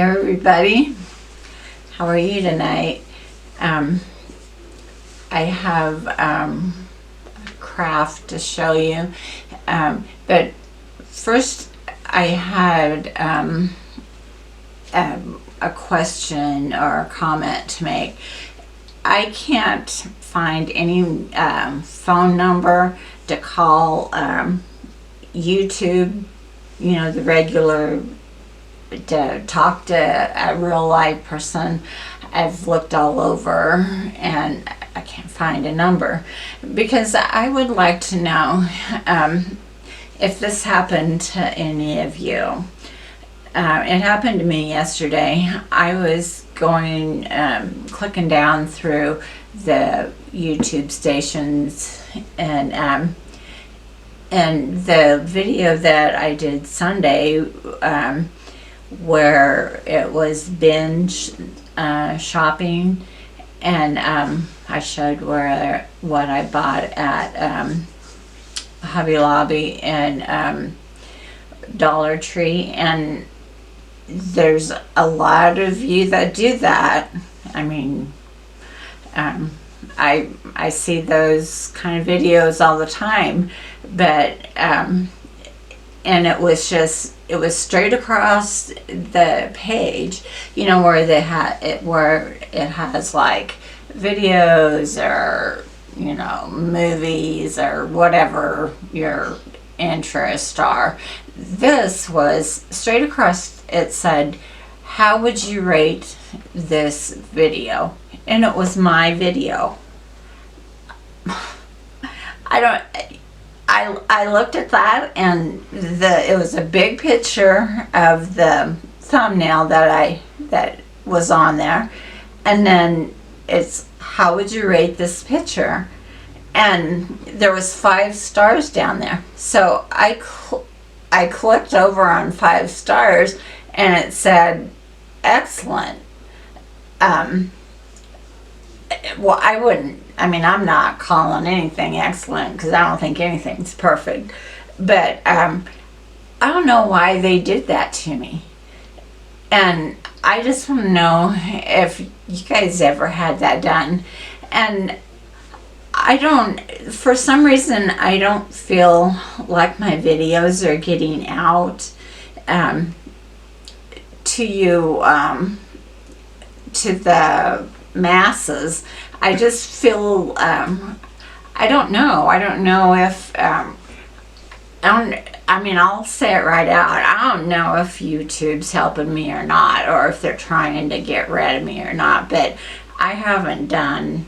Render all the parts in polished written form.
everybody. How are you tonight? I have a craft to show you, but first I had a question or a comment to make. I can't find any phone number to call YouTube, you know, the regular, to talk to a real live person. I've looked all over and I can't find a number, because I would like to know if this happened to any of you. It happened to me yesterday. I was going, clicking down through the YouTube stations, and the video that I did Sunday, where it was binge shopping, and I showed what I bought at Hobby Lobby and Dollar Tree, and there's a lot of you that do that. I mean, I see those kind of videos all the time, but and it was straight across the page, you know, where where it has like videos or, you know, movies or whatever your interests are. This was straight across. It said, how would you rate this video? And it was my video. I looked at that, and it was a big picture of the thumbnail that was on there, and then it's, how would you rate this picture? And there was 5 stars down there. So I clicked over on 5 stars, and it said excellent. Well, I'm not calling anything excellent, because I don't think anything's perfect, but I don't know why they did that to me. And I just want to know if you guys ever had that done. And for some reason, I don't feel like my videos are getting out to you, to the masses. I just feel, I don't know if, I'll say it right out. I don't know if YouTube's helping me or not, or if they're trying to get rid of me or not, but I haven't done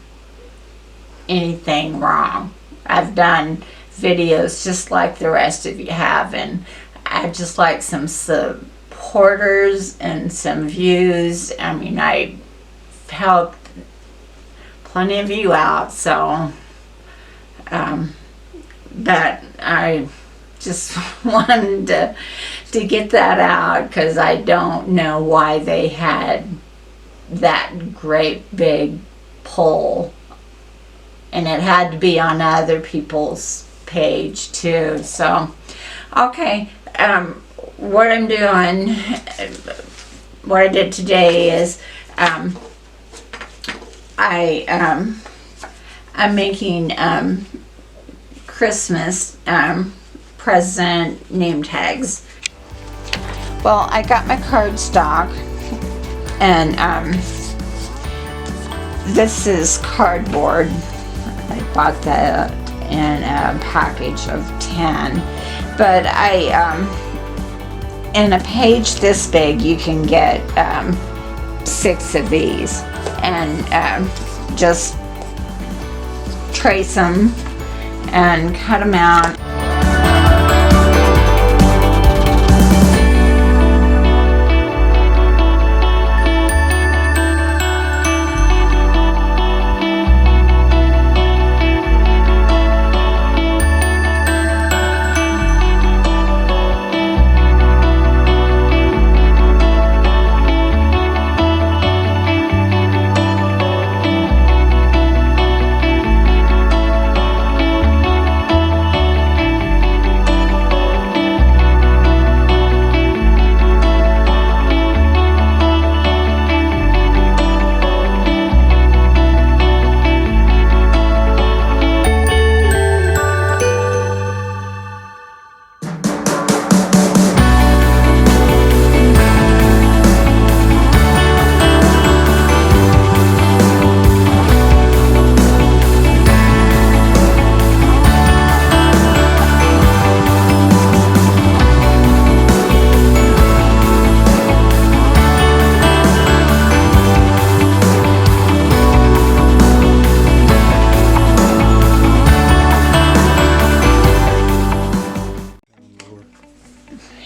anything wrong. I've done videos just like the rest of you have, and I'd just like some supporters and some views. I mean, I helped plenty of you out, so but I just wanted to get that out, because I don't know why they had that great big poll, and it had to be on other people's page too. So okay, what I'm doing, what I did today is I'm making Christmas present name tags. Well, I got my cardstock, and this is cardboard. I bought that in a package of 10, but in a page this big you can get 6 of these, and just trace them and cut them out.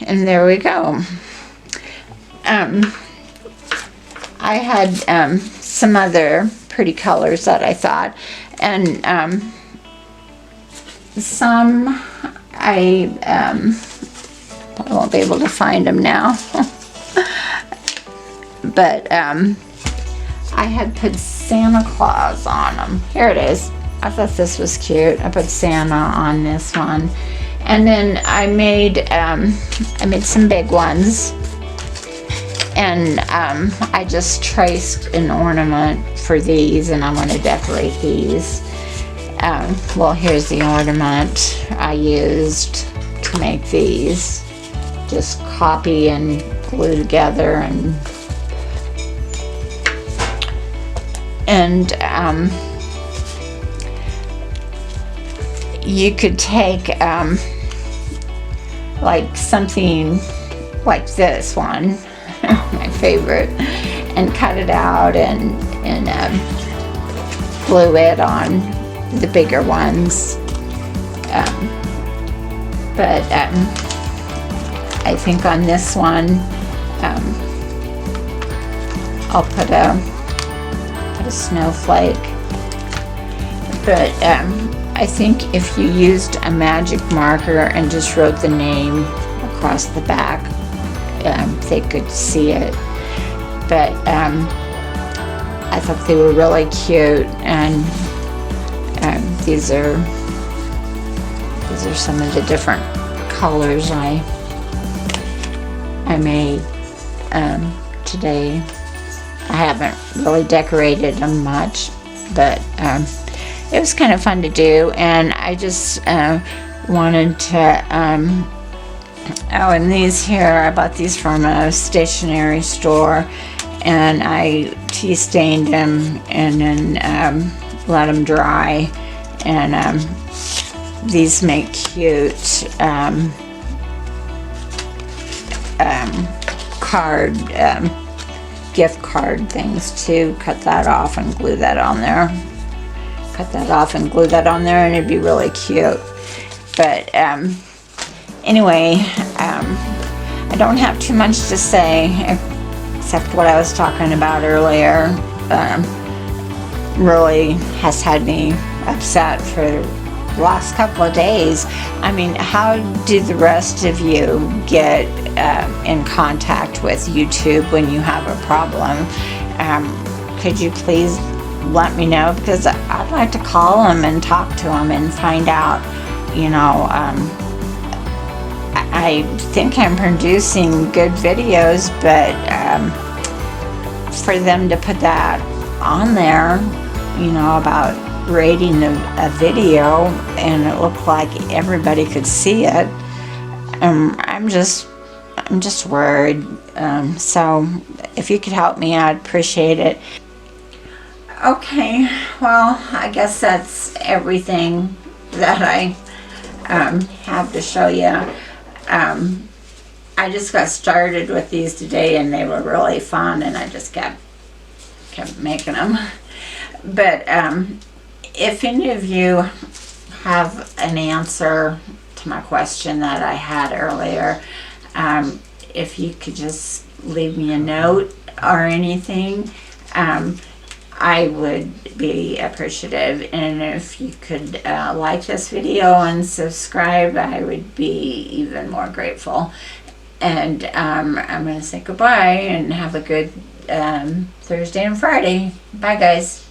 And there we go. I had some other pretty colors that I thought, and some I won't be able to find them now. But I had put Santa Claus on them. Here it is. I thought this was cute. I put Santa on this one, and then I made some big ones, and I just traced an ornament for these, and I want to decorate these. Well, here's the ornament I used to make these. Just copy and glue together, and you could take like something like this one, my favorite, and cut it out and glue it on the bigger ones. But I think on this one I'll put a snowflake. But I think if you used a magic marker and just wrote the name across the back, they could see it. But I thought they were really cute, and these are some of the different colors I made today. I haven't really decorated them much, but it was kind of fun to do, and I just wanted to oh, and these here, I bought these from a stationery store, and I tea stained them and then let them dry, and these make cute gift card things too. Cut that off and glue that on there. Cut that off and glue that on there, and it'd be really cute. But anyway, I don't have too much to say except what I was talking about earlier. Really has had me upset for the last couple of days. I mean, how do the rest of you get in contact with YouTube when you have a problem? Could you please let me know, because I'd like to call them and talk to them and find out, you know, I think I'm producing good videos, but for them to put that on there, you know, about rating a video, and it looked like everybody could see it, I'm just worried. So if you could help me, I'd appreciate it. Okay, well, I guess that's everything that I have to show you. I just got started with these today, and they were really fun, and I just kept making them. But if any of you have an answer to my question that I had earlier, if you could just leave me a note or anything, I would be appreciative. And if you could like this video and subscribe, I would be even more grateful. And I'm going to say goodbye and have a good Thursday and Friday. Bye, guys.